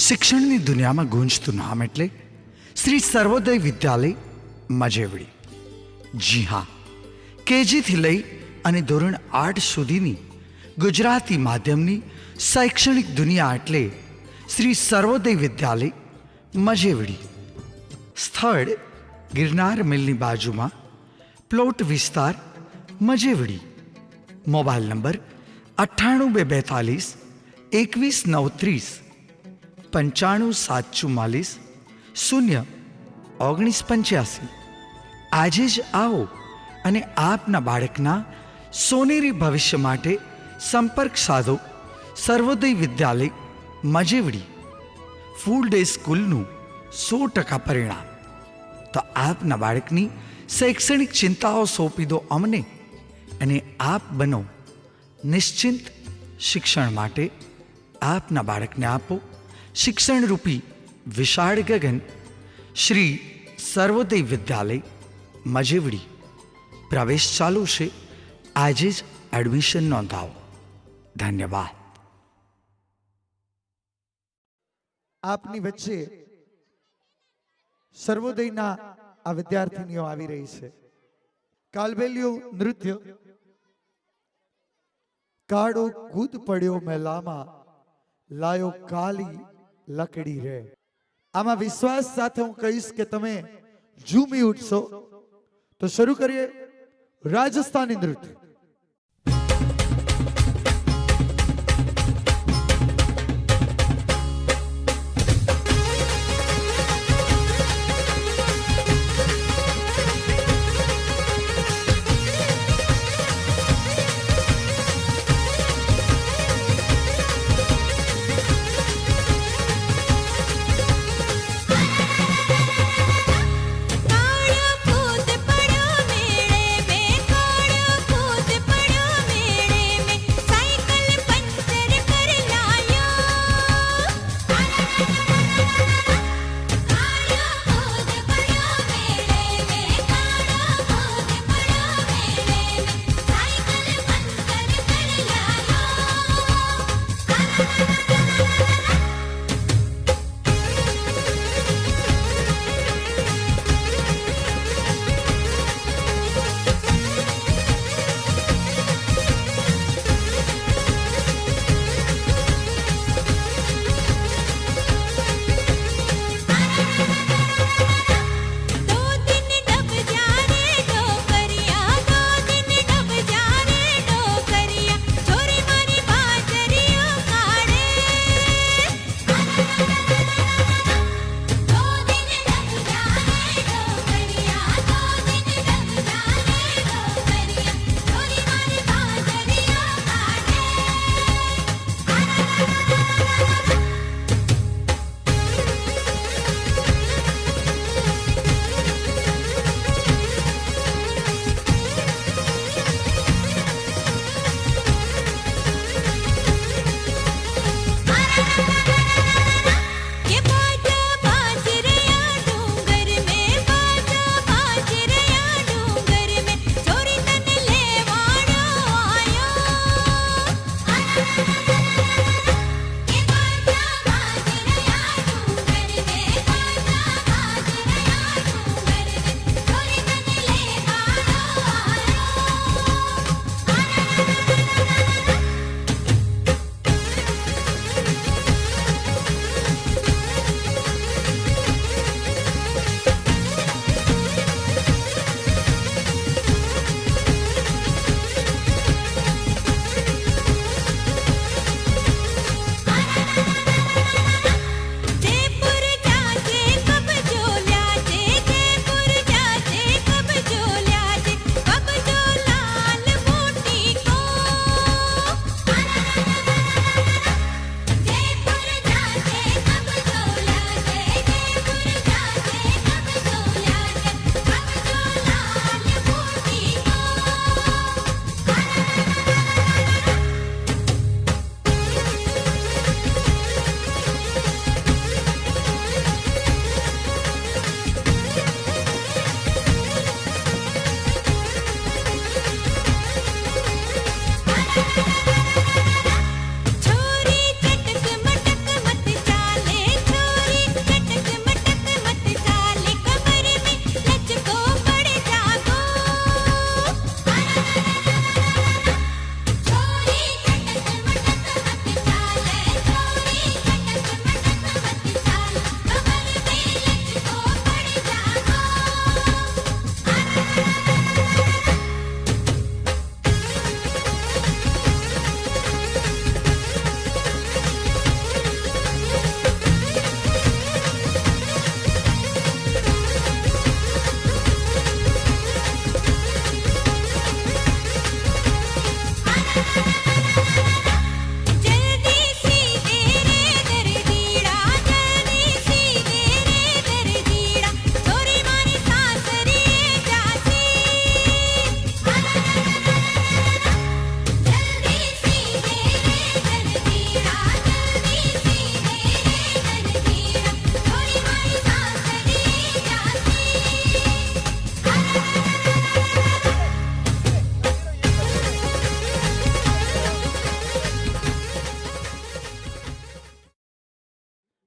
શિક્ષણની દુનિયામાં ગુંજતું નામ એટલે શ્રી સર્વોદય વિદ્યાલય મજેવડી. જી હા, કેજીથી લઈ અને ધોરણ 8 સુધીની ગુજરાતી માધ્યમની શૈક્ષણિક દુનિયા એટલે શ્રી સર્વોદય વિદ્યાલય મજેવડી. સ્થળ ગિરનાર મિલની બાજુમાં, પ્લોટ વિસ્તાર મજેવડી. Mobile number 98 242 21 930 95 744 0 1985. આજે જ આવો અને આપના બાળકના સોનેરી ભવિષ્ય માટે સંપર્ક સાધો. સર્વોદય વિદ્યાલય મજેવડી. ફૂલ ડે સ્કૂલનું 100% પરિણામ. તો આપના બાળકની શૈક્ષણિક ચિંતાઓ સોંપી દો અમને અને આપ બનો નિશ્ચિંત. શિક્ષણ માટે આપના બાળકને આપો શિક્ષણ રૂપી વિશાળ ગગન. શ્રી સર્વોદય વિદ્યાલય મજેવડી. પ્રવેશ ચાલુ છે. આજે જ એડમિશન નોંધાવો. ધન્યવાદ. આપની વચ્ચે સર્વોદયના આ વિદ્યાર્થીનીઓ આવી રહી છે. કાલબેલિયું નૃત્ય. કાળો કૂદ પડ્યો મેલામાં, લાયો કાલી લકડી રે. આમાં વિશ્વાસ સાથે હું કહીશ કે તમે ઝૂમી ઉઠશો. તો શરૂ કરીએ રાજસ્થાની નૃત્ય. કાળો કૂદ પડ્યો મેળે મેં, કાળો કૂદ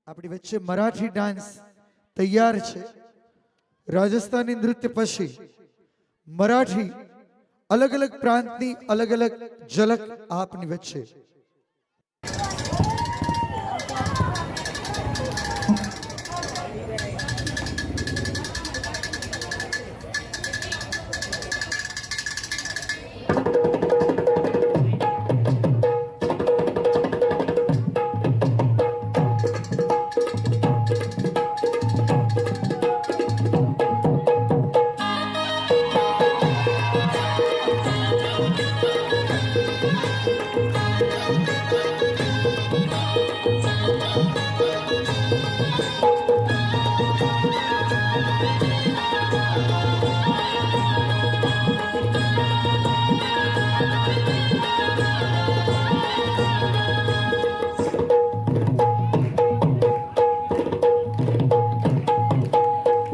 આપણી વચ્ચે મરાઠી ડાન્સ તૈયાર છે. રાજસ્થાની નૃત્ય પછી મરાઠી અલગ અલગ પ્રાંતની અલગ અલગ ઝલક આપની વચ્ચે.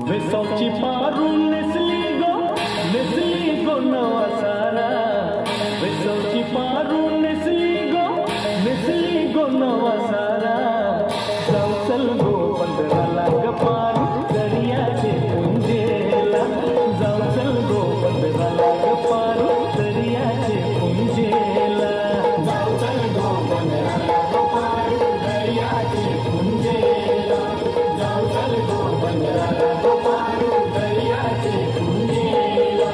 Wysocki paru nesli go nawa sara. Wysocki paru nesli go nawa sara. Zawsal go 15 lakh paru dariya se punjela. Zawsal go 15 lakh paru dariya se punjela. Zawsal go 15 lakh paru dariya se punjela. Zawsal go 15 lakh paru dariya se punjela.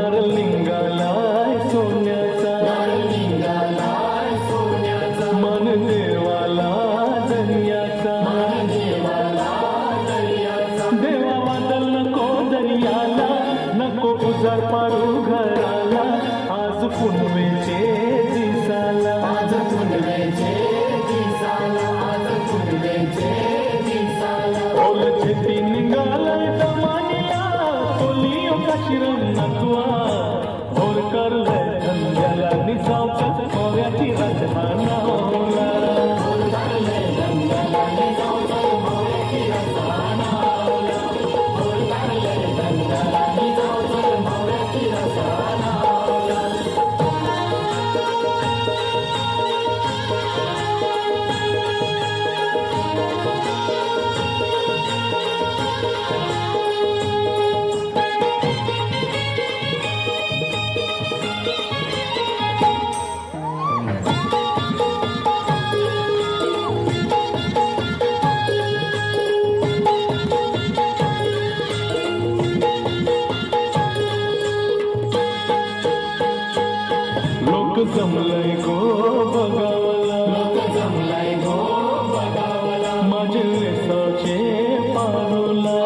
नरलिंगालाय सोन्याचा मन देवाला दर्याचा देवा वादल नको दर्याला नको उजार पारू घराला आज पुनवेचे दिसाला ओल छेती निघालाय दमानिया सोलियो काशिरम नकवा और करले धंद्याला निजावचा मोव्याची राजमाना होला और करले धंद्याला निजावचा मोव्याची राजमाना होला और करले धंद्याला निजावचा मोव्याची राजमाना होला. लोक जमलंय गो बघावला माझे वेसाचे पारूला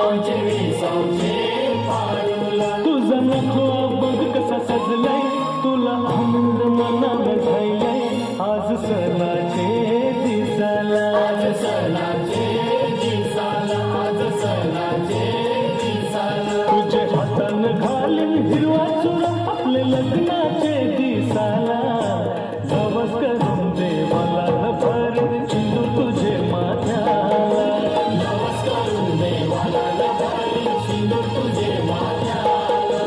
तुझा नखो बघ कसा सजलाय तुला आनंद मनात झालाय आज सणाचे दिसाला तुझे हातान घालीन हिरवा चुरा आपले लग्नाचे दिसाला नवस करून देवाला भर चिंदू तुझे माथ्याला नवस करून देवाला भर चिंदू तुझे माथ्याला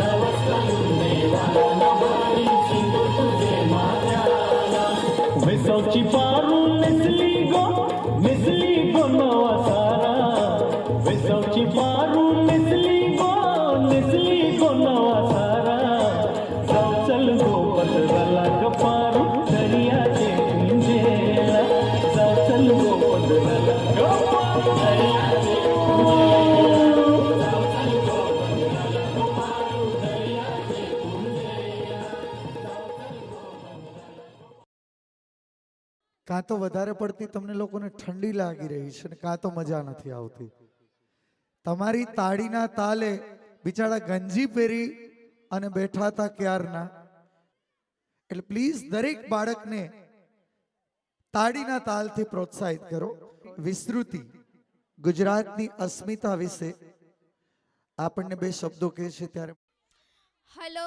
नवस करून देवाला भर चिंदू तुझे माथ्याला. वेसावची पारू नेसली गो नवा सारा. वेसावची पारू नेसली गो नवा सारा. जावचल गो 15 लाख पारू दरियाचे पुंजेला. जावचल गो 15 लाख पारू दरियाचे पुंजेला. जावचल गो 15 लाख पारू दरियाचे पुंजेला. કાં તો વધારે પડતી તમને લોકોને ઠંડી લાગી રહી છે ને કાં તો મજા નથી આવતી. તમારી તાળીના તાલે બિચારા ગંજી પહેરી અને બેઠા હતા ક્યારના. એટલે પ્લીઝ દરેક બાળકને તાળીના તાલથી પ્રોત્સાહિત કરો. વિસ્તૃતિ ગુજરાતની અસ્મિતા વિશે આપણને બે શબ્દો કહે છે ત્યારે હલો,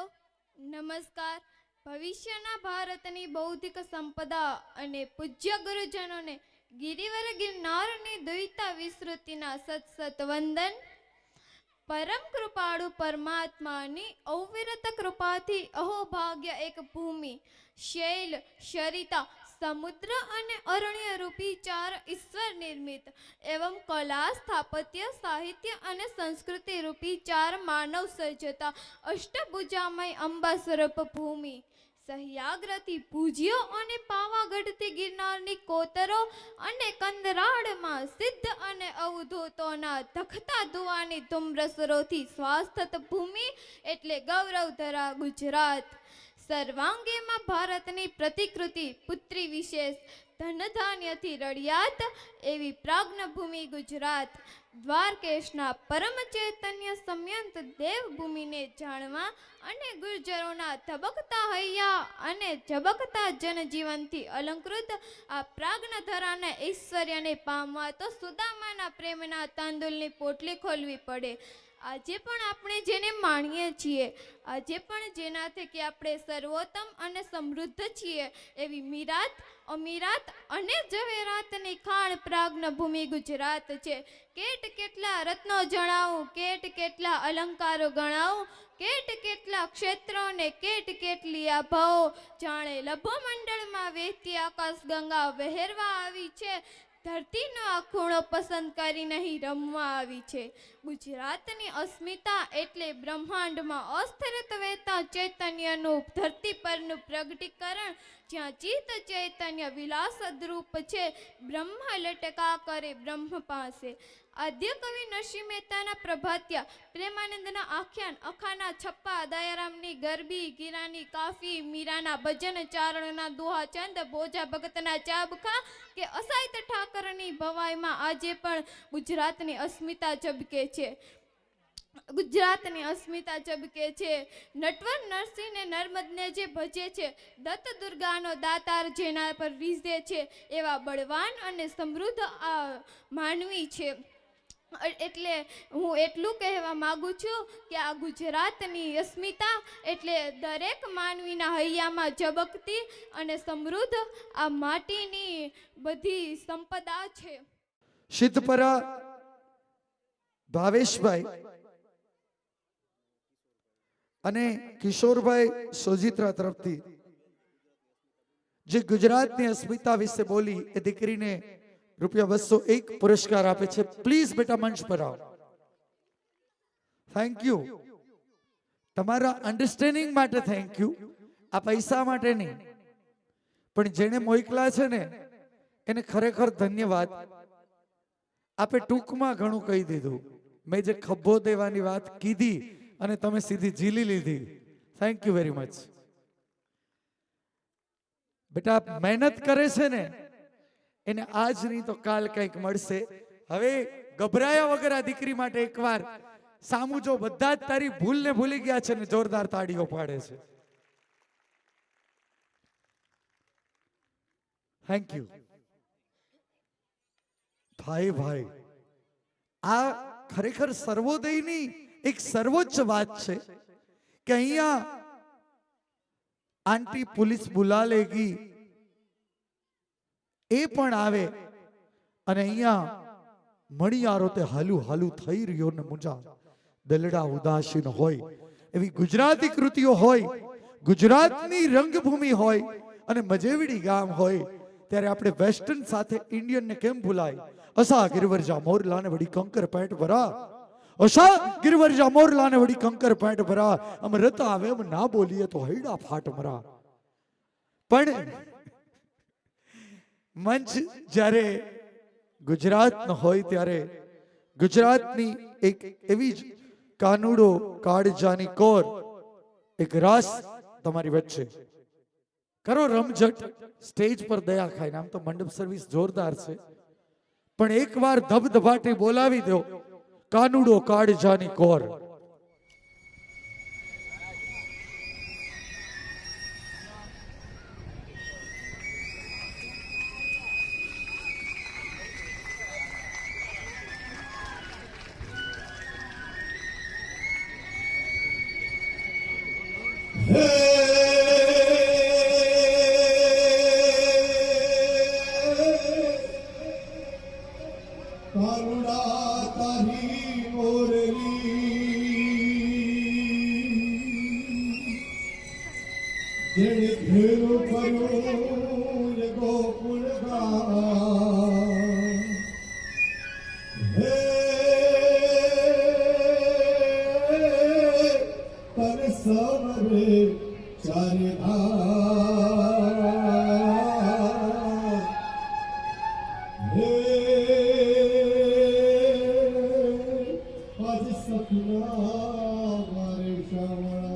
નમસ્કાર. ભવિષ્યના ભારતની બૌદ્ધિક સંપદા અને પૂજ્ય ગુરુજનોને ગિરિવર ગિરનારની દ્વૈતા વિસ્તૃતિના સત વંદન. પરમ કૃપાળુ પરમાત્માની અવિરત કૃપાથી અહોભાગ્ય એક ભૂમિ, શૈલ, શરિતા, સમુદ્ર અને અરણ્ય રૂપી ચાર ઈશ્વર નિર્મિત એવં કલા, સ્થાપત્ય, સાહિત્ય અને સંસ્કૃતિ રૂપી ચાર માનવ સર્જતા અષ્ટભુજામય અંબા સ્વરૂપ ભૂમિ, સહ્યાગ્રથી પૂજ્યો અને પાવાગઢથી ગિરનારની કોતરો અને કંદરાળમાં સિદ્ધ અને અવધૂતોના ધખતા ધુવાની ધુમ્રસરોથી સ્વાસ્થત ભૂમિ એટલે ગૌરવધરા ગુજરાત. સર્વાંગીમાં ભારતની પ્રતિકૃતિ, પુત્રી વિશેષ, ધનધાન્યથી રળિયાત એવી પ્રાજ્ઞભૂમિ ગુજરાત. દ્વારકેશના પરમ ચૈતન્ય સમયંત દેવભૂમિને જાણવા અને ગુર્જરોના ધબકતા હૈયા અને ઝબકતા જનજીવનથી અલંકૃત આ પ્રાજ્ઞધરાના ઐશ્વર્યને પામવા તો સુદામાના પ્રેમના તાંદુલની પોટલી ખોલવી પડે. આજે પણ આપણે જેને માણીએ છીએ, આજે પણ જેનાથી કે આપણે સર્વોત્તમ અને સમૃદ્ધ છીએ એવી મીરાત, અમીરાત અને ઝવેરાતની ખાણ પ્રાજ્ઞ ભૂમિ ગુજરાત છે. કેટલા રત્નો જણાવું, કેટલા અલંકારો ગણાવું, કેટલા ક્ષેત્રો ને કેટલી આભાઓ, જાણે લભો મંડળમાં વહેતી આકાશ ગંગા વહેરવા આવી છે. ધરતીનો આ ખૂણો પસંદ કરી નહીં રમવા આવી છે. ગુજરાતની અસ્મિતા એટલે બ્રહ્માંડમાં અસ્થિરત વહેતા ચૈતન્યનું ધરતી પરનું પ્રગટીકરણ, જ્યાં ચિત્ત ચૈતન્ય વિલાસ દ્રુપ છે, બ્રહ્મ લટકા કરે બ્રહ્મ પાસે. આદ્ય કવિ નરસિંહ મહેતાના પ્રભાત્યા, પ્રેમાનંદના આખ્યાન, અખાના છપ્પા, દયારામની ગરબી, ગીરાની કાફી, મીરાના ભજન, ચારણના દોહા ચંદ, ભોજા ભગતના ચાબખા કે અસાહિત ઠાકરની ભવાઈમાં આજે પણ ગુજરાતની અસ્મિતા ઝબકે છે. ગુજરાતની અસ્મિતા ઝબકે છે. નટવર નરસિંહને નર્મદને જે ભજે છે, દત્ત દુર્ગાનો દાતાર જેના પર રીઝે છે, એવા બળવાન અને સમૃદ્ધ આ માનવી છે. એટલે હું એટલું કહેવા માગું છું કે આ ગુજરાતની અસ્મિતા એટલે દરેક માનવીના હૈયામાં ઝબકતી અને સમૃદ્ધ આ માટીની બધી સંપદા છે. સિદ્ધપરા ભાવેશભાઈ અને કિશોરભાઈ સોજિત્રા તરફથી જે ગુજરાતની અસ્મિતા વિશે બોલી એ દીકરીને ₹201 પુરસ્કાર આપે છે. પ્લીઝ બેટા મંચ પર આવો. Thank you. તમારા અન્ડરસ્ટેન્ડિંગ માટે થેન્ક યુ, આ પૈસા માટે નહીં. પણ જેને મોકલા છે ને એને ખરેખર ધન્યવાદ. આપે ટૂંકમાં ઘણું કહી દીધું. મેં જે ખભો દેવાની વાત કીધી અને તમે સીધી ઝીલી લીધી. Thank you very much. બેટા મહેનત કરે છે ને એને આજ નહીં તો કાલ કંઈક મળશે. હવે ગભરાયા વગર આ દીકરી માટે એકવાર સામુ જો બધા જ તારી ભૂલને ભૂલી ગયા છે ને જોરદાર તાળીઓ પાડે છે. Thank you. ભાઈ આ ખરેખર સર્વોદયની એક સર્વોચ્ચ વાત છે કે અહીંયા આંટી પોલીસ બુલા લેગી એ પણ આવે અને અહીંયા મણિયારો તે હાલું થઈ રહ્યો ને મુંજા દલડા ઉદાસીન હોય એવી ગુજરાતી કૃતિઓ હોય, ગુજરાતની રંગભૂમિ હોય અને મજેવડી ગામ હોય, ત્યારે આપણે વેસ્ટર્ન સાથે ઇન્ડિયન ને કેમ ભૂલાય? અસા ગિરવરજા મોરલાને વડી કંકર પેન્ટ ભરા, અસા ગિરવરજા મોરલાને વડી કંકર પેન્ટ ભરા, અમૃત આવે એમ ના બોલીએ તો હૈડા ફાટ મરા. પણ મંચ જ્યારે ગુજરાતનો હોય ત્યારે ગુજરાતની એક એવી જ કાનુડો કાળજાની કોર એક રાસ તમારી વચ્ચે કરો રમઝટ. સ્ટેજ પર દયા ખાઈને આમ તો મંડપ સર્વિસ જોરદાર છે, પણ એકવાર ધબધબાટી બોલાવી દો કાનુડો કાળજાની કોર. करुणा तारी मोरली जेणे घेरो करो ये गोकुल हे पर समरे चारे हे आज सपना मारे श्रावणा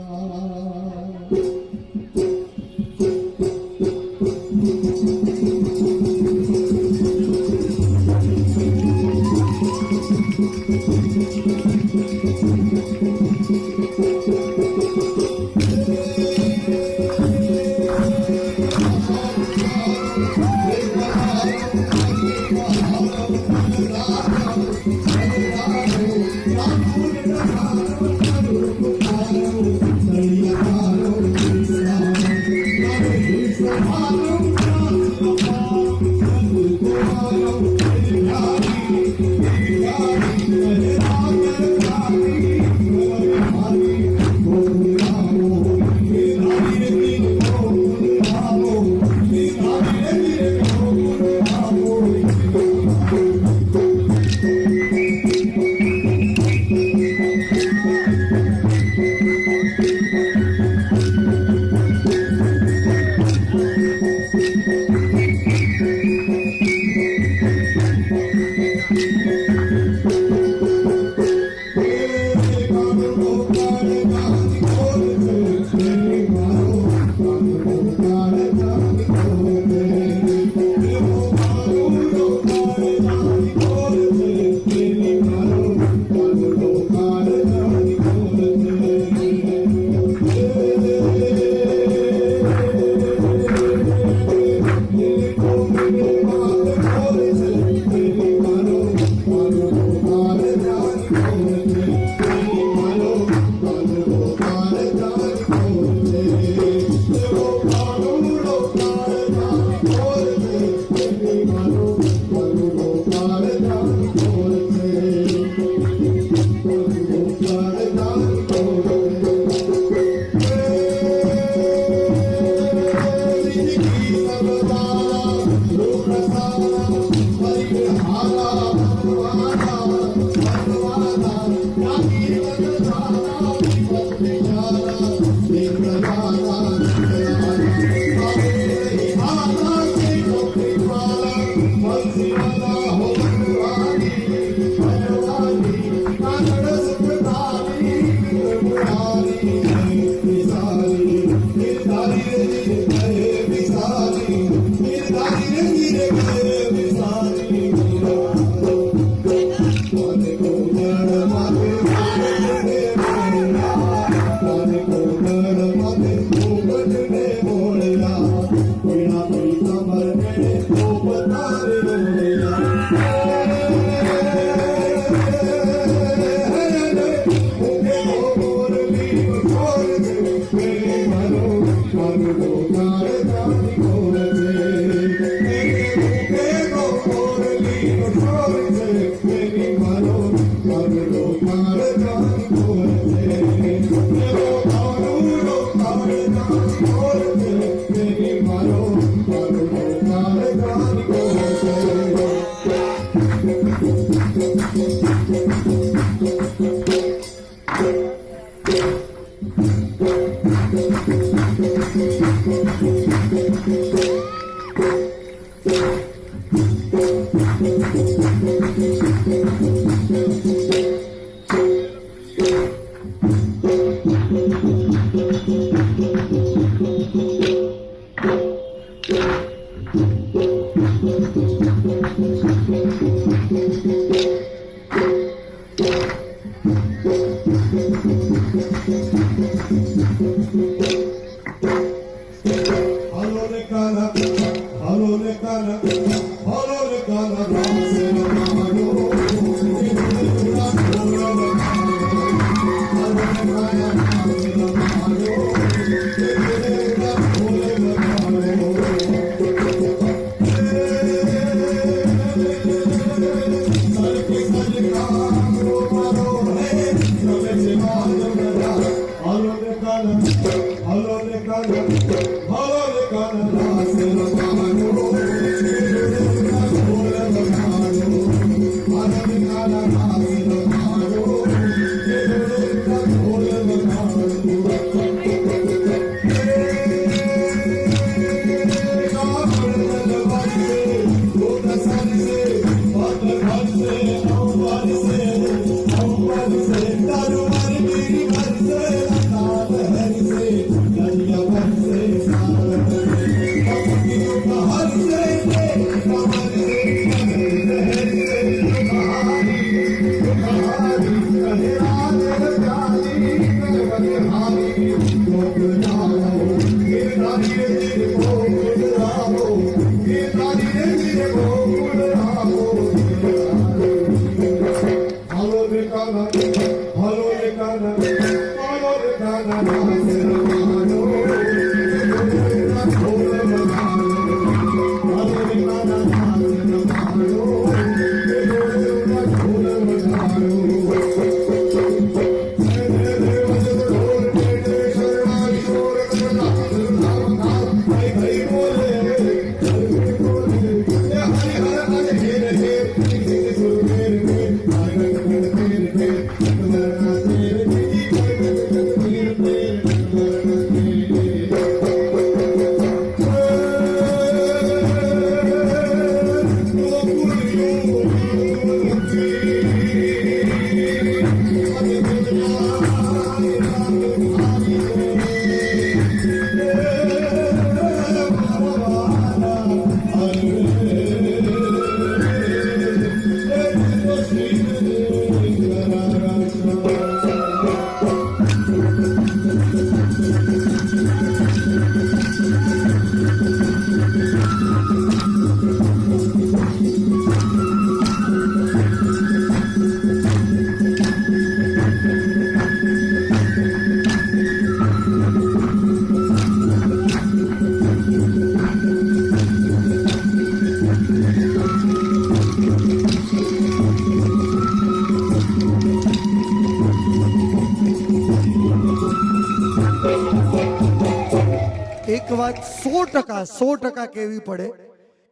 એક વાત 100% કહેવી પડે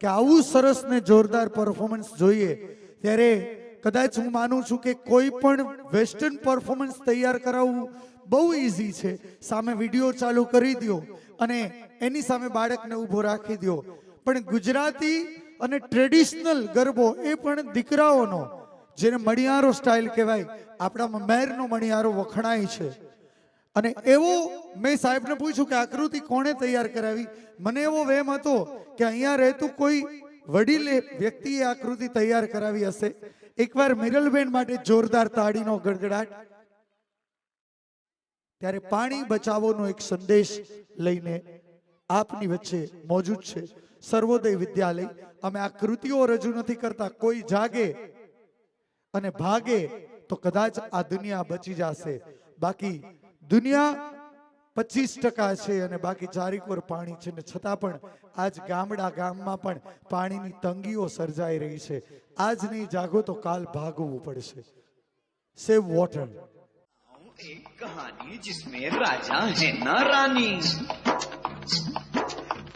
કે આવું સરસ ને જોરદાર પરફોર્મન્સ જોઈએ ત્યારે કદાચ હું માનું છું કે કોઈ પણ વેસ્ટર્ન પરફોર્મન્સ તૈયાર કરાવવું બહુ ઈઝી છે. સામે વિડીયો ચાલુ કરી દો અને એની સામે બાળકને ઊભો રાખી દો, પણ ગુજરાતી અને ટ્રેડિશનલ ગરબો એ પણ દીકરાઓનો, જેને મણિયારો સ્ટાઇલ કહેવાય, આપણામાં મહેરનો મણિયારો વખણાય છે. અને એવો મેં સાહેબને પૂછ્યું કે આકૃતિ કોણે તૈયાર કરાવી. મને એવો વહેમ હતો કે અહીંયા રહેતું કોઈ વડીલ વ્યક્તિએ આકૃતિ તૈયાર કરાવી હશે. એકવાર મિરલબેન માટે જોરદાર તાળીનો ગડગડાટ. ત્યારે પાણી બચાવોનો એક સંદેશ લઈને આપની વચ્ચે મોજૂદ છે સર્વોદય વિદ્યાલય. અમે આ કૃતિઓ રજૂ નથી કરતા, કોઈ જાગે અને ભાગે તો કદાચ આ દુનિયા બચી જશે. બાકી દુનિયા 25% છે અને બાકી ચારેકોર પાણી છે, ને છતાં પણ આજ ગામમાં પણ પાણીની તંગીઓ સર્જાઈ રહી છે. આજ નહીં જાગો તો કાલ ભાગવું પડશે. Save water. एक कहानी जिसमें राजा है ना रानी,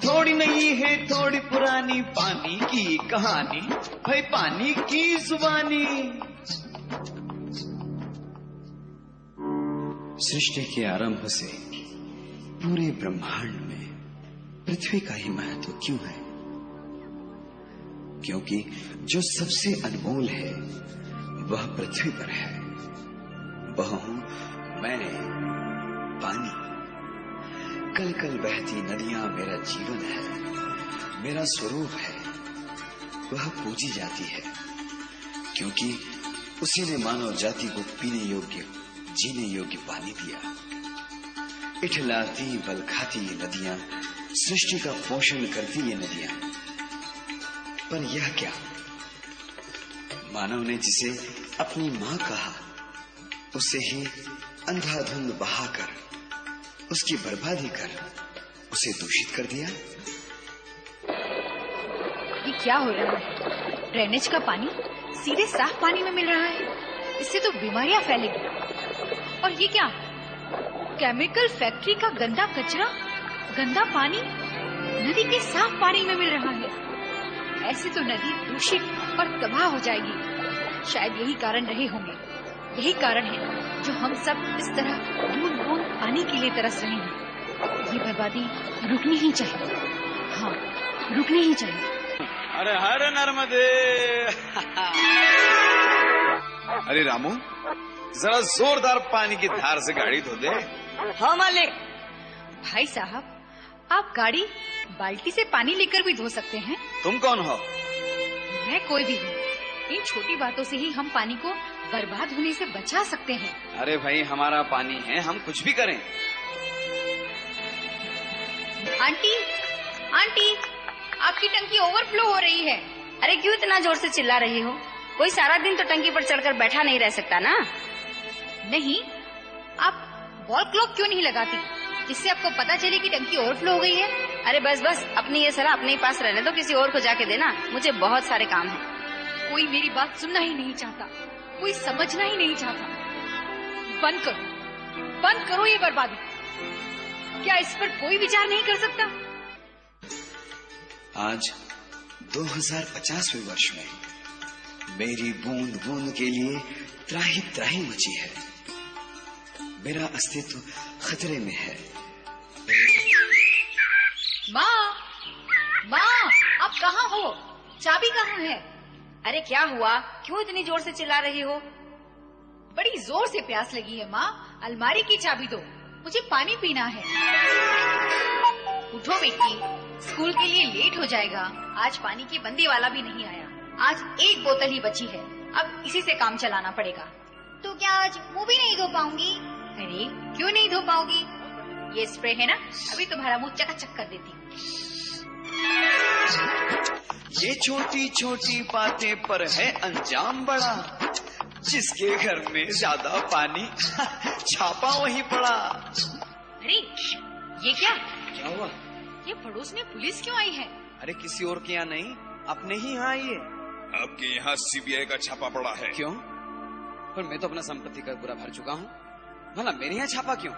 थोड़ी नहीं है थोड़ी पुरानी, पानी की कहानी भाई पानी की जुबानी. सृष्टि के आरंभ से पूरे ब्रह्मांड में पृथ्वी का ही महत्व क्यों है? क्योंकि जो सबसे अनमोल है वह पृथ्वी पर है. वह हूं मैं, पानी. कल कल बहती नदियां मेरा जीवन है, मेरा स्वरूप है. वह पूजी जाती है क्योंकि उसी ने मानव जाति को पीने योग्य, जीने योग्य पानी दिया. इठलाती बल खाती ये नदियां, सृष्टि का पोषण करती ये नदियां. पर यह क्या, मानव ने जिसे अपनी मां कहा उसे ही अंधाधुंध बहाकर, उसकी बर्बादी कर उसे दूषित कर दिया. ये क्या हो रहा है? ड्रेनेज का पानी सीधे साफ पानी में मिल रहा है. इससे तो बीमारियां फैलेगी. और ये क्या, केमिकल फैक्ट्री का गंदा कचरा गंदा पानी नदी के साफ पानी में मिल रहा है। ऐसे तो नदी दूषित और तबाह हो जाएगी। शायद यही कारण रहे होंगे, यही कारण है जो हम सब इस तरह बूंद बूंद पानी के लिए तरस रहे हैं। ये बर्बादी रुकनी ही चाहिए। हाँ, रुकनी ही चाहिए। अरे हर नर्मदे। अरे रामू, जरा जोरदार पानी की धार से गाड़ी धो दे। हाँ मालिक। भाई साहब, आप गाड़ी बाल्टी से पानी लेकर भी धो सकते हैं। तुम कौन हो? मैं कोई भी हूँ। इन छोटी बातों से ही हम पानी को बर्बाद होने से बचा सकते हैं। अरे भाई, हमारा पानी है, हम कुछ भी करें। आंटी, आंटी, आपकी टंकी ओवरफ्लो हो रही है। अरे क्यों इतना जोर से चिल्ला रही हो? कोई सारा दिन तो टंकी पर चढ़कर बैठा नहीं रह सकता ना। नहीं, आप वॉल क्लॉक क्यों नहीं लगाती जिससे आपको पता चले कि टंकी ओवरफ्लो हो गई है? अरे बस बस, अपनी ये सलाह अपने ही पास रहने दो, किसी और को जाके देना। मुझे बहुत सारे काम है। कोई मेरी बात सुनना ही नहीं चाहता, कोई समझना ही नहीं चाहता। बंद करो, बंद करो ये बर्बादी। क्या इस पर कोई विचार नहीं कर सकता? आज 2050वें वर्ष में मेरी बूंद बूंद के लिए त्राही त्राही मची है। मेरा अस्तित्व खतरे में है। माँ, माँ, आप कहाँ हो? चाबी कहाँ है? अरे क्या हुआ? क्यों इतनी जोर से चिल्ला रही हो? बड़ी जोर से प्यास लगी है माँ। अलमारी की चाबी दो, मुझे पानी पीना है। उठो बेटी, स्कूल के लिए लेट हो जाएगा। आज पानी की बंदी वाला भी नहीं आया। आज एक बोतल ही बची है, अब इसी से काम चलाना पड़ेगा। तो क्या आज मुंह भी नहीं धो पाऊंगी? अरे क्यों नहीं धो पाओगी? ये स्प्रे है ना, अभी तुम्हारा मुंह चकाचक कर देती हूँ। ये छोटी छोटी बातें पर है अंजाम बड़ा। जिसके घर में ज्यादा पानी छापा वहीं पड़ा। अरे ये क्या हुआ? ये पड़ोस में पुलिस क्यों आई है? अरे किसी और के यहाँ नहीं, अपने ही यहाँ आई है। आपके यहाँ सीबीआई का छापा पड़ा है। क्यों? पर मैं तो अपना संपत्ति का पूरा भर चुका हूँ। भला मेरे यहाँ छापा क्यों?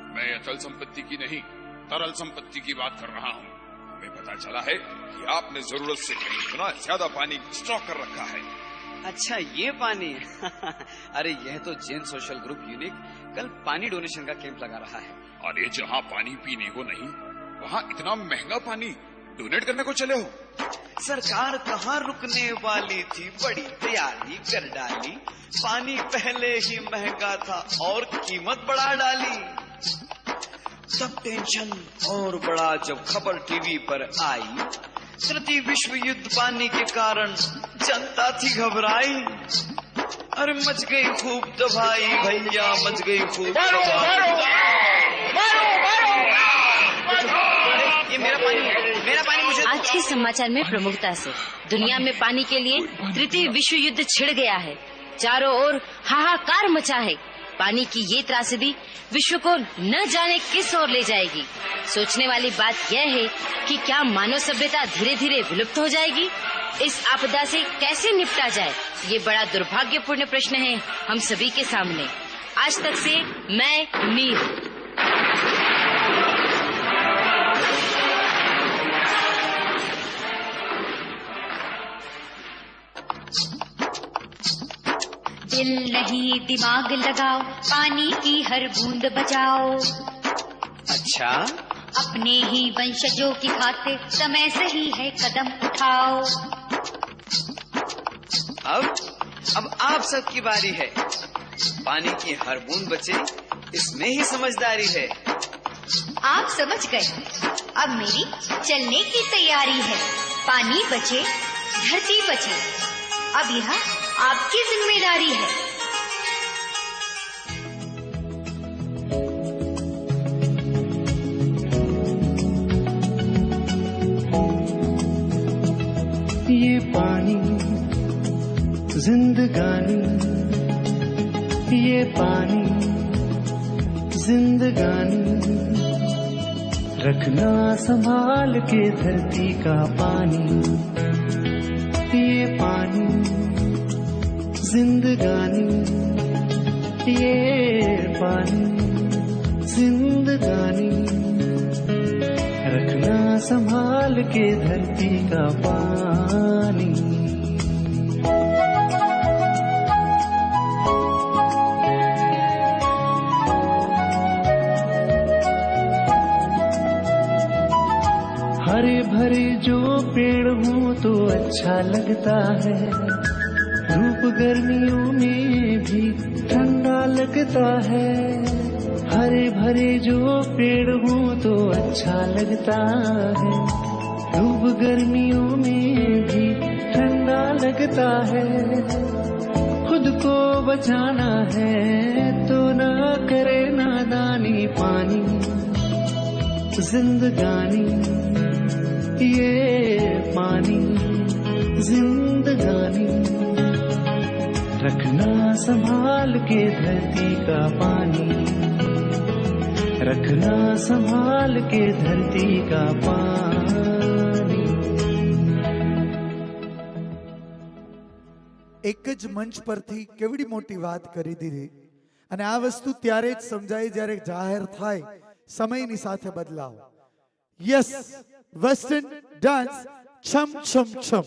मैं अचल संपत्ति की नहीं, तरल संपत्ति की बात कर रहा हूँ। हमें पता चला है कि आपने जरूरत से कहीं गुना ज्यादा पानी स्टॉक कर रखा है। अच्छा, ये पानी। अरे यह तो जैन सोशल ग्रुप यूनिक कल पानी डोनेशन का कैंप लगा रहा है। अरे जहाँ पानी पीने को नहीं, वहाँ इतना महंगा पानी डोनेट करने को चले हो? सरकार कहाँ रुकने वाली थी, बड़ी तैयारी कर डाली। पानी पहले ही महंगा था और कीमत बढ़ा डाली। तब टेंशन और बढ़ा जब खबर टीवी पर आई। तृतीय विश्व युद्ध पानी के कारण जनता थी घबराई। अरे मच गई खूब तबाही भैया, मच गई खूब तबाही। ये मेरा पानी है, मेरा पानी मुझे। आज के समाचार में प्रमुखता से दुनिया में पानी के लिए तृतीय विश्व युद्ध छिड़ गया है। चारों ओर हाहाकार मचा है। पानी की ये त्रासदी विश्व को न जाने किस ओर ले जाएगी। सोचने वाली बात यह है कि क्या मानव सभ्यता धीरे धीरे विलुप्त हो जाएगी? इस आपदा से कैसे निपटा जाए, ये बड़ा दुर्भाग्यपूर्ण प्रश्न है हम सभी के सामने। आज तक से मैं मीर। दिल नहीं दिमाग लगाओ, पानी की हर बूंद बचाओ। अच्छा, अपने ही वंशजों की खातिर समय सही है कदम उठाओ। अब आप सबकी बारी है। पानी की हर बूंद बचे, इसमें ही समझदारी है। आप समझ गए, अब मेरी चलने की तैयारी है। पानी बचे, धरती बचे, अब यह आपकी जिम्मेदारी है। ये पानी जिंदगानी, ये पानी जिंदगानी, रखना संभाल के धरती का पानी। ये पानी जिंदगानी, ये पानी जिंदगानी, संभाल के धरती का पानी। हरे भरे जो पेड़ हों तो अच्छा लगता है, धूप गर्मियों में भी ठंडा लगता है। हरे भरे जो पेड़ हों तो अच्छा लगता है, धूप गर्मियों में भी ठंडा लगता है। खुद को बचाना है तो ना करे नादानी, पानी जिंदगानी, ये पानी जिंदगानी। रखना संभाल के धरती का पानी, रखना संभाल के धरती का पानी। એક જ મંચ પરથી કેવડી મોટી વાત કરી દીધી, અને આ વસ્તુ ત્યારે જ સમજાય જ્યારે જાહેર થાય સમયની સાથે બદલાવ. યસ, વેસ્ટર્ન ડાન્સ છમ છમ છમ.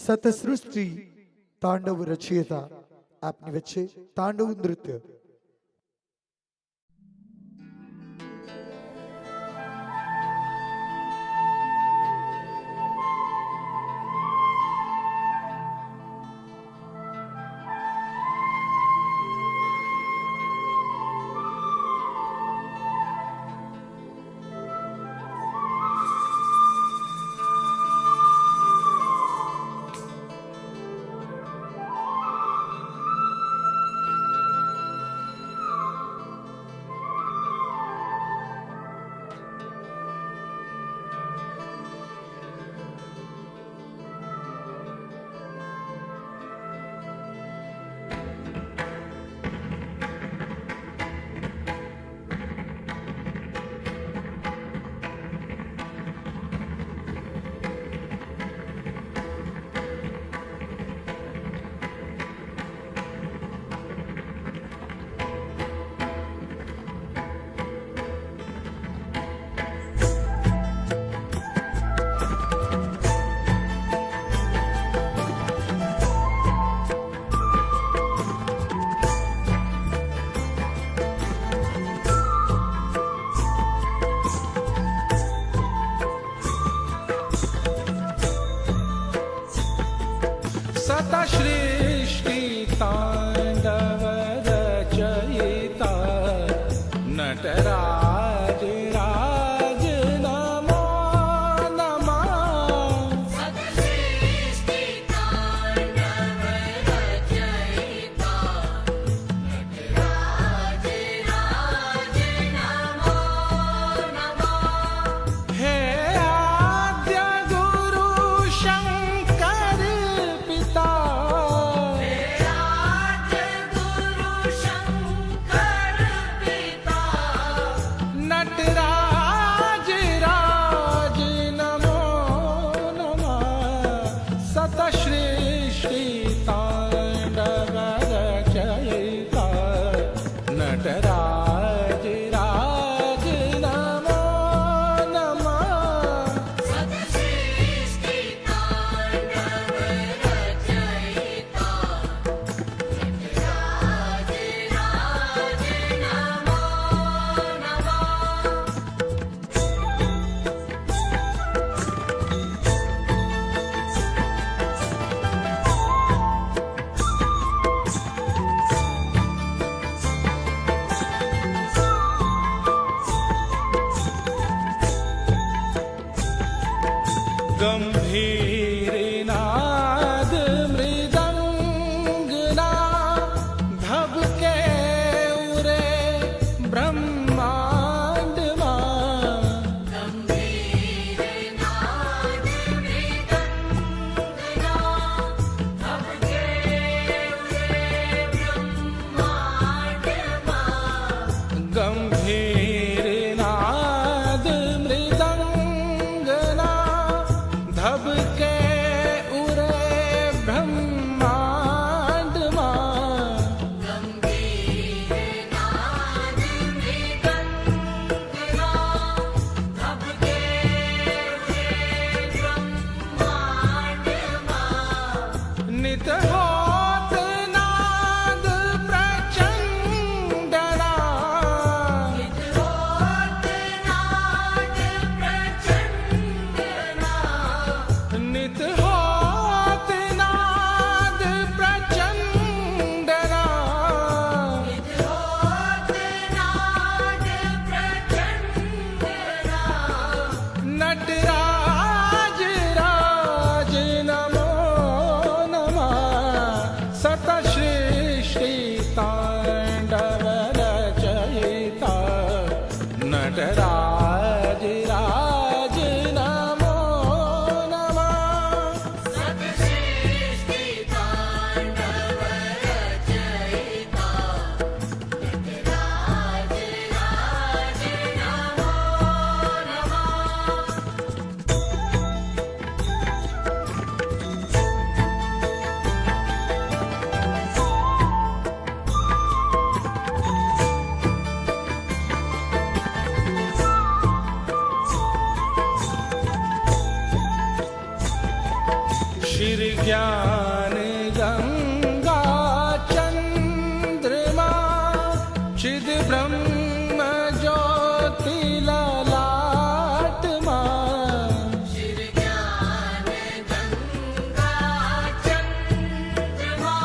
સતસૃષ્ટિ તાંડવ રચયિતા આપની વચ્ચે તાંડવ નૃત્ય. सृष्टि तांडव रचयिता नटराज राज नमो नमः. सृष्टि तांडव रचयिता नटराज राज नमो नमः. हे आद्य गुरु शंकर पिता नटराज राज नमो नमः. सतसृष्टि तांडव रचयिता नटराज राज नमो नमः. सृष्टि तांडव रचयिता नटराज राज नमो नमः. गंभीर नाद मृदंगना धबके उरे ब्रह्मांड मां. गंभीर नाद मृदंगना धबके उरे ब्रह्मांड मां. गंभीर नाद मृदंगना धबके चिद ब्रह्म ज्योति ललाट मां ज्ञान गंगा चंद्रमा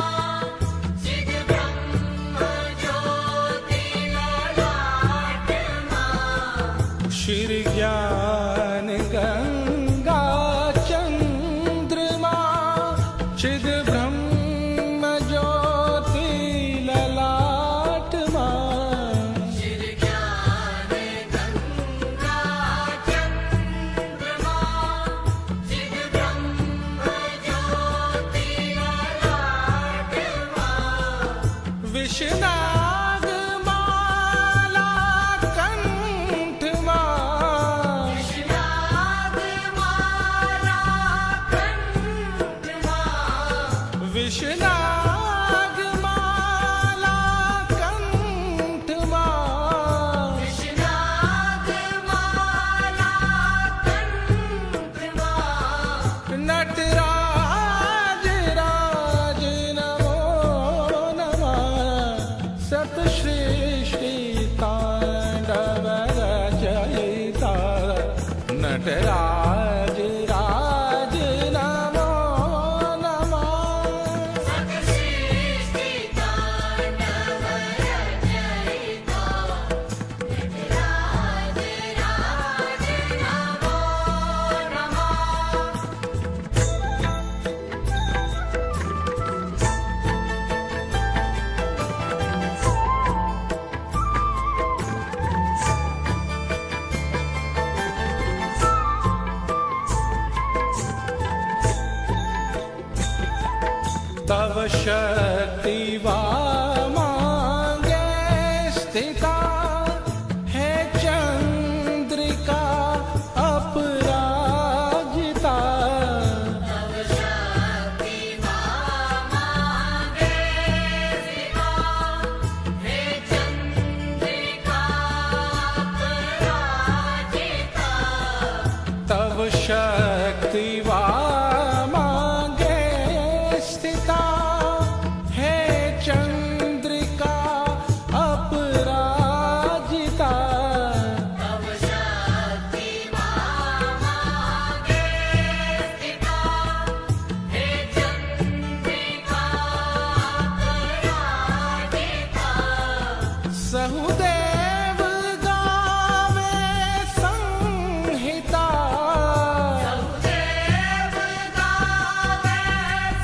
चिद ब्रह्म ज्योति ललाट मां श्री ज्ञान गंगा चंद्रमा चिद ब्रह्म ज्योति ललाट मां ज्ञान गंगा चंद्रमा चिद ब्रह्म ज्योति ललाट मां विषनाग माला कंठ मां नाग माला कंठ मां विषनाग माला कंठ मां नाग माला कंठ मां नटराज राज नमो नमः सतसृष्टि तांडव रचयिता नटराज राज नमो नमः सृष्टि तांडव रचयिता नटराज राज नमो नमः तव शक्ति मांगे स्थिता है चंद्रिका अपराजिता तव शक्ति मांगे सिवा हे चंद्रिका अपराजिता तव शक्ति मांगे स्थिता है चंद्रिका अपराजिता तव शक्ति मांगे स्थिता हे चंद्रिका अपराजिता सहुदेव गावे संहिता सहुदेव गावे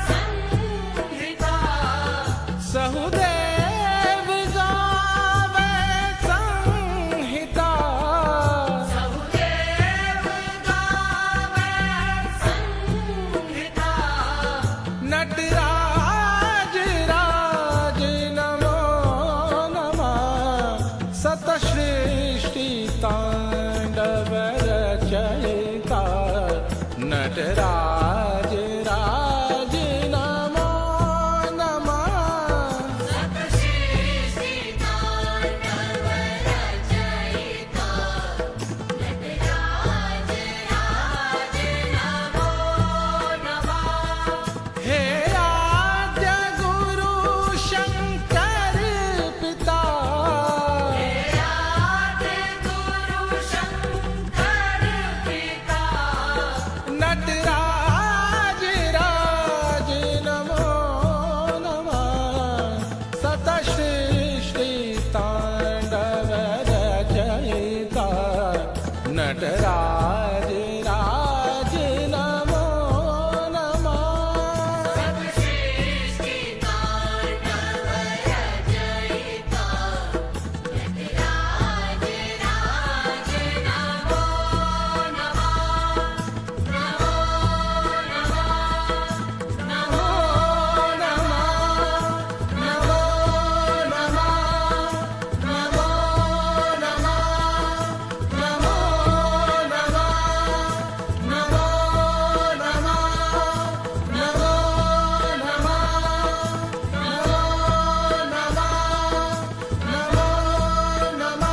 संहिता सहुदेव गावे संहिता सहुदेव गावे संहिता नटराज राज नमो नमः सतसृष्टि तांडव रचयिता नटराज राज नमो नमः सृष्टि तांडव रचयिता नटराज राज नमो नमः हे आद्य गुरु शंकर पिता आदि गुरु शंकर पिता नटराज राज नमो नमः सतसृष्टि तांडव रचयिता नटराज राज नमो नमः सृष्टि तांडव रचयिता नटराज राज नमो नमः नमो नमः नमो नमः नमो नमः नमो नमः नमो नमः नमो नमः नमो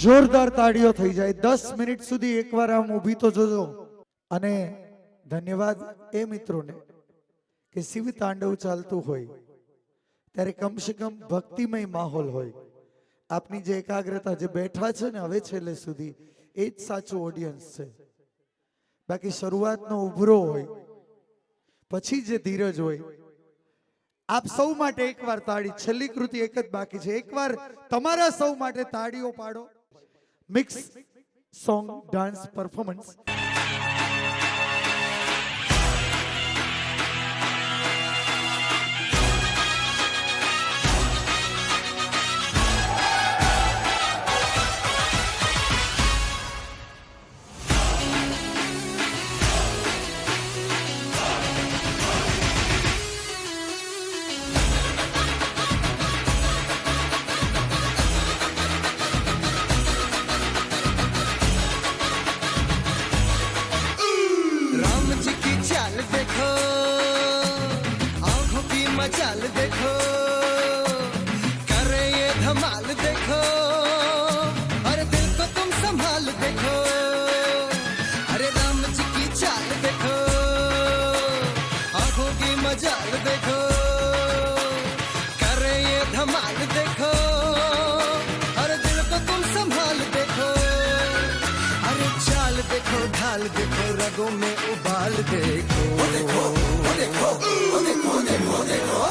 જોરદાર તાળીઓ થઈ જાય 10 મિનિટ સુધી એકવાર આમ ઊભી તો જોજો અને ધન્યવાદ એ મિત્રોને કે શિવ તાંડવ ચાલતું હોય ત્યારે કમસે કમ ભક્તિમય માહોલ હોય. આપની જે એકાગ્રતા જે બેઠા છે ને હવે છેલ્લે સુધી એ જ સાચું ઓડિયન્સ છે. બાકી શરૂઆતનો ઉભરો હોય પછી જે ધીરજ હોય. આપ સૌ માટે એકવાર તાળી. છેલ્લી કૃતિ એક જ બાકી છે. એકવાર તમારા સૌ માટે તાળીઓ પાડો. Mix song dance performance. चाल देखो करे ये धमाल देखो अरे दिल को तुम संभाल देखो अरे राम जी की चाल देखो आंखों की मजाल देखो करे ये धमाल देखो अरे दिल को तुम संभाल देखो अरे चाल देखो ढाल देखो रगों में उबाल देखो देखो देखो देखो देखो देखो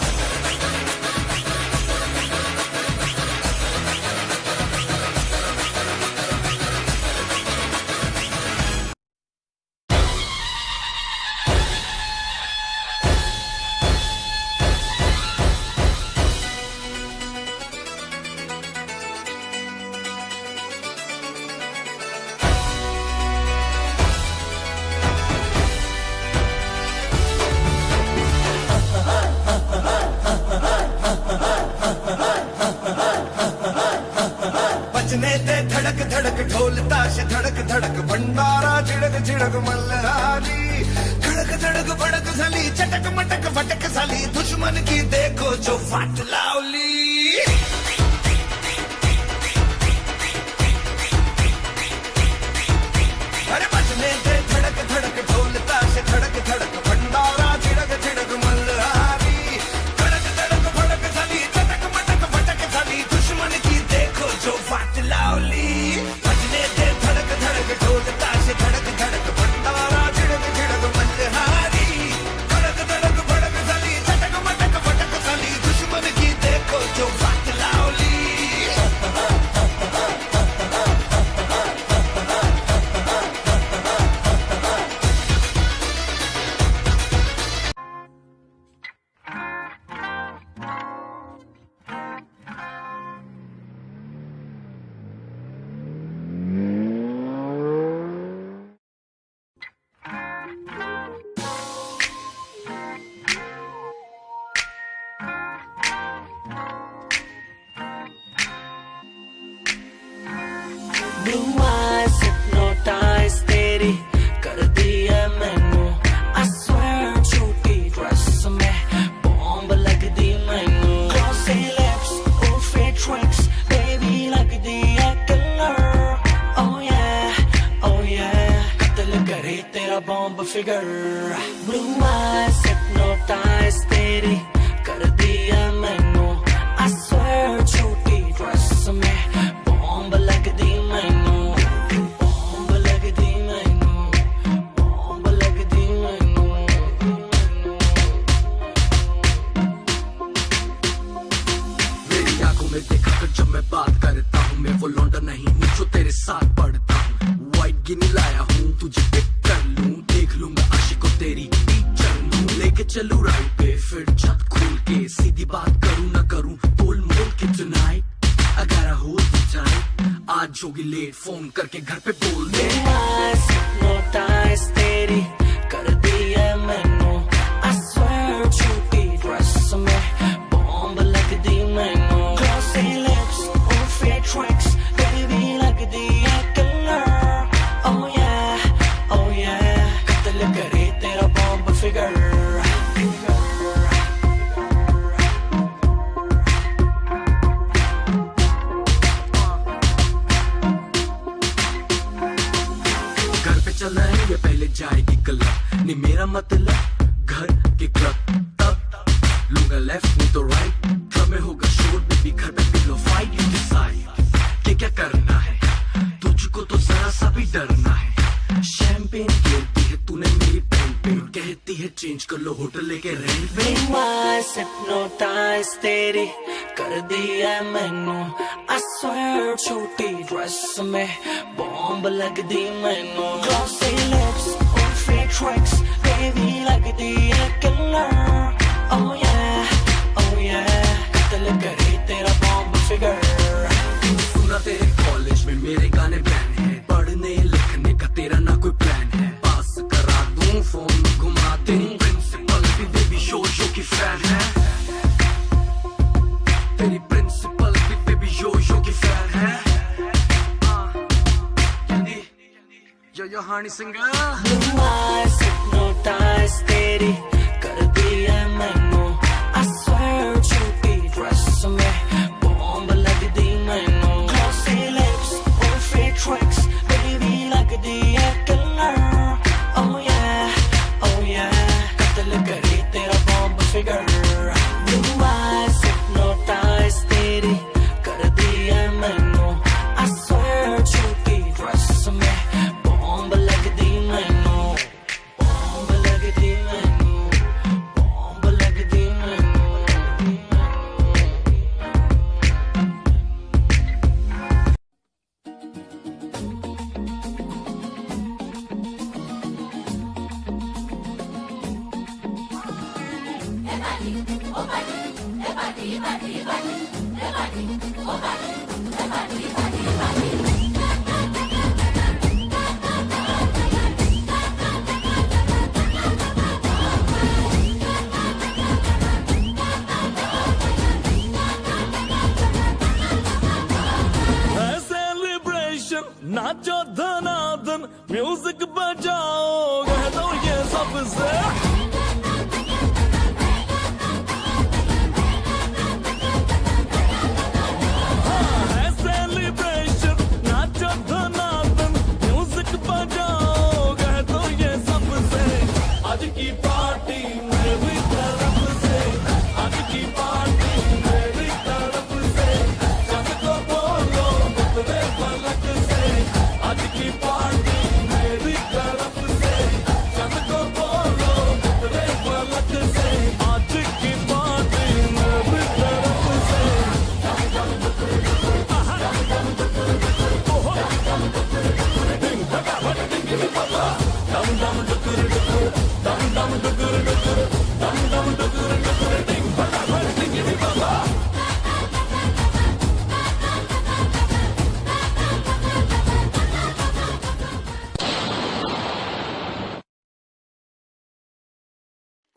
दे धड़क धड़क ढोल ताश धड़क धड़क भंडारा झिड़क झिड़क मल्हारी धड़क धड़क भड़क साली चटक मटक भटक साली दुश्मन की देखो जो फाट लावली अरे बजने दे धड़क धड़क ढोल ताश धड़क धड़क भंडारा झिड़क झिड़क मल्हारी धड़क धड़क भड़क साली चटक मटक भटक साली दुश्मन की देखो जो फाट लावली बजने दे धड़क धड़क ढोल ताश धड़क धड़क भंडारा झिड़क झिड़क मल्हारी धड़क धड़क भड़क साली चटक मटक भटक साली दुश्मन की देखो जो फाट लावली Blue eyes hypnotize तेरी कर दिया मैनू I swear झूठी ड्रेस में बॉम्ब लग दी मैनू Glossy lips, oh fake tricks baby लग दी है killer Oh yeah कत्ल करे तेरा bomb figure Blue eyes hypnotize तेरी कर दिया मैनू I swear झूठी ड्रेस में बॉम्ब लग दी मैनू बॉम्ब लग दी मैनू बॉम्ब लग दी मैनू मेरी आंखों में देखा कर जब मैं बात करता हूँ मैं वो लौंडा नहीं हूँ जो तेरे साथ पढ़ता हूँ वाइट गिनी लाया हूँ तुझे पिक कर लूँ देख लूंगा आशिकों तेरी टीचर लूँ लेके चलूँ राइट पे फिर छत खोल के सीधी बात करूँ ना करूँ बोल मोल के tonight I gotta hold you tight आज होगी लेट फोन करके घर पे बोल दे hypnotize तेरी कर दिया मैनू I swear झूठी ड्रेस में बॉम्ब लग दी मैनू Glossy lips, oh fake tricks baby लग दी है killer Oh yeah कत्ल करे तेरा बॉम्ब फिगर होगा लेफ्ट नहीं तो राइट, क्लब में होगा शोर बेबी घर पे पिलो फाइट, यू डिसाइड कि क्या करना है, तुझको तो जरा सा भी डरना है। शैंपेन गिरती है तूने मेरी पेन पे, कहती है चेंज कर लो होटल लेके रेंट पे। हिप्नोटाइज तेरी कर दिया मैनू, I swear छोटी ड्रेस में बॉम्ब लग दी मैनू। Glossy lips और fake tricks baby लगदी है killer, oh yeah oh yeah, कत्ल करे तेरा बॉम्ब फिगर। सुना तेरे कॉलेज में मेरे गाने बैन है, पढ़ने लिखने का तेरा ना कोई प्लान है, पास करा दूं फोन घुमा दूं, प्रिंसिपल भी बेबी शो की फैन है, तेरी प्रिंसिपल भी बेबी शो की फैन है। यो हानी सिंगर हिप्नोटाइज तेरी कर दिया मैनू, I swear छोटी ड्रेस में बॉम्ब लग दी मैनू। Glossy lips और fake tricks baby लगदी है killer, oh yeah कत्ल करे तेरा bomb figure. Blue eyes hypnotize तेरी कर दिया मैनू, I swear छोटी ड्रेस में बॉम्ब लग दी मैनू, बॉम्ब लग दी मैनू, बॉम्ब लग दी मैनू। सेलिब्रेशन नाचो धनाधन, म्यूजिक बजाओ कह दो ये सबसे। सेलिब्रेशन नाचो धनाधन, म्यूजिक बजाओ कह दो ये सबसे। आज की पार्टी मेरी तरफ से, आज की पार्टी मेरी तरफ से, सबको बोलो उतरे पलक से। आज की पार्टी मेरी तरफ से, सबको बोलो उतरे पलक से। आज की पार्टी मेरी तरफ से।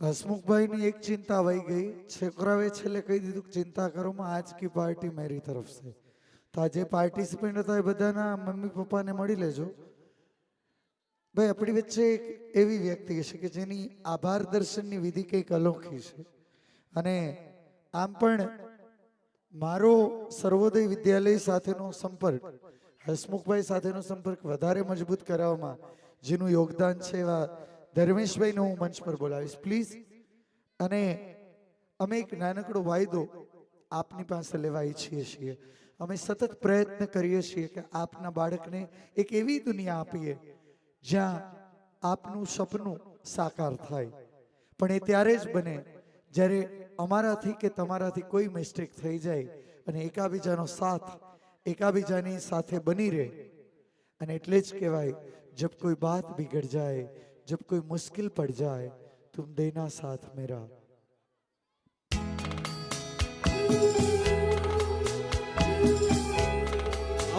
હસમુખભાઈ ની એક ચિંતા વહી ગઈ, છોકરાએ છેલ્લે કહી દીધું કે ચિંતા કરો માં, આજ કી પાર્ટી મેરી તરફ से। તો આજે પાર્ટિસિપન્ટ હતા એ બધાના મમ્મી પપ્પાને મળી લેજો। ભાઈ આપણી વચ્ચે એક એવી વ્યક્તિ છે કે જેની આભાર દર્શનની વિધિ કંઈક અનોખી છે, અને આમ પણ મારો સર્વોદય વિદ્યાલય સાથેનો સંપર્ક, હસમુખભાઈ સાથેનો સંપર્ક વધારે મજબૂત કરાવવામાં જેનું યોગદાન છે એવા ધર્મેશભાઈને હું મંચ પર બોલાવીશ પ્લીઝ। અને અમે એક નાનકડો વાયદો આપની પાસે લેવા ઈચ્છીએ છીએ। અમે સતત પ્રયત્ન કરીએ છીએ કે આપના બાળકને એક એવી દુનિયા આપીએ જ્યાં આપનું સપનું સાકાર થાય, પણ એ ત્યારે જ બને જ્યારે અમારાથી કે તમારાથી કોઈ મિસ્ટેક થઈ જાય અને એકાબીજાનો સાથ એકાબીજાની સાથે બની રહે। અને એટલે જ કહેવાય, जब कोई बात बिगड़ जाए, जब कोई मुश्किल पड़ जाए, तुम देना साथ मेरा।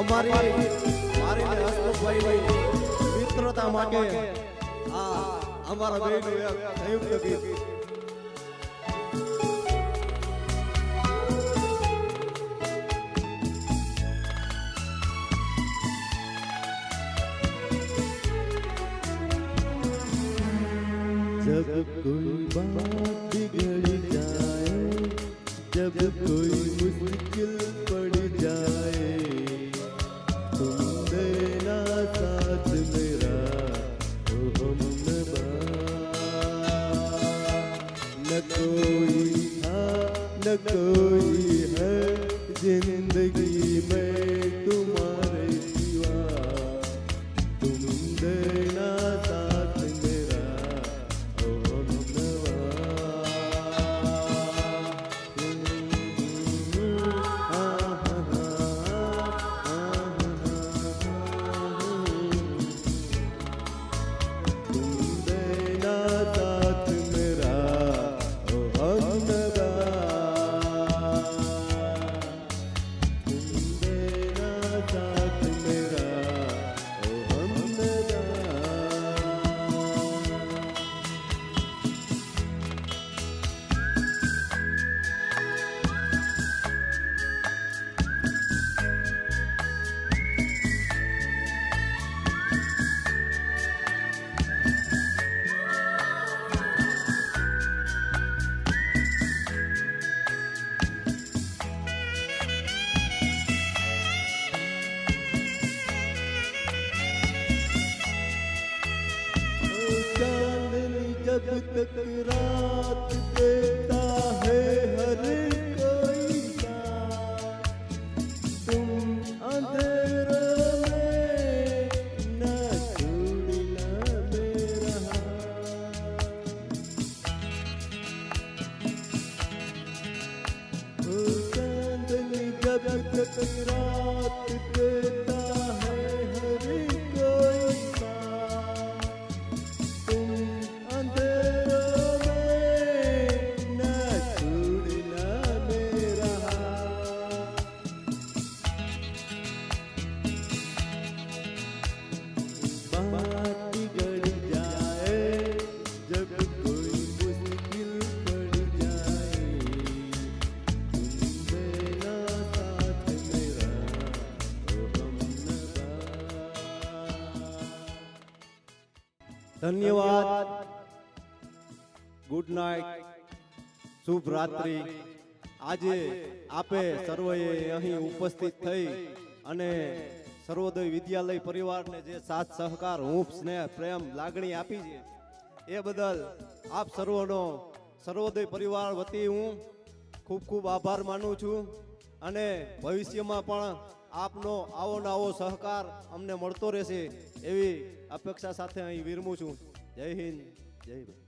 અમારી મારી ને હસમુખભાઈ મિત્રતા માટે આ અમારા બેનું એક સંયુક્ત ગીત। जब कोई बात बिगड़ जाए, जब कोई मुश्किल पड़ जाए, तुम देना साथ मेरा, ओ हमनवा। न कोई था न कोई है जिंदगी में तुम्हारे सिवा, तुम देना साथ मेरा ओ हमनवा। जब तक रात देता है हर कोई साथ, तुम अंधेरों में न छोड़ना मेरा हाथ। ओ चांदनी जब तक रात देता है हर कोई साथ, तुम अंधेरों में न छोड़ना मेरा हाथ। बात बिगड़ जाए जब कोई मुश्किल पड़ जाए, तुम देना साथ मेरा ओ हमनवा। धन्यवाद, गुड नाइट, શુભ રાત્રિ। આજે આપે સર્વએ અહીં ઉપસ્થિત થઈ અને સર્વોદય વિદ્યાલય પરિવારને જે સાથ સહકાર, હૂંફ, સ્નેહ, પ્રેમ, લાગણી આપી છે એ બદલ આપ સર્વનો સર્વોદય પરિવાર વતી હું ખૂબ ખૂબ આભાર માનું છું અને ભવિષ્યમાં પણ આપનો આવો ને આવો સહકાર અમને મળતો રહેશે એવી અપેક્ષા સાથે અહીં વિરમું છું। જય હિન્દ, જય ભારત।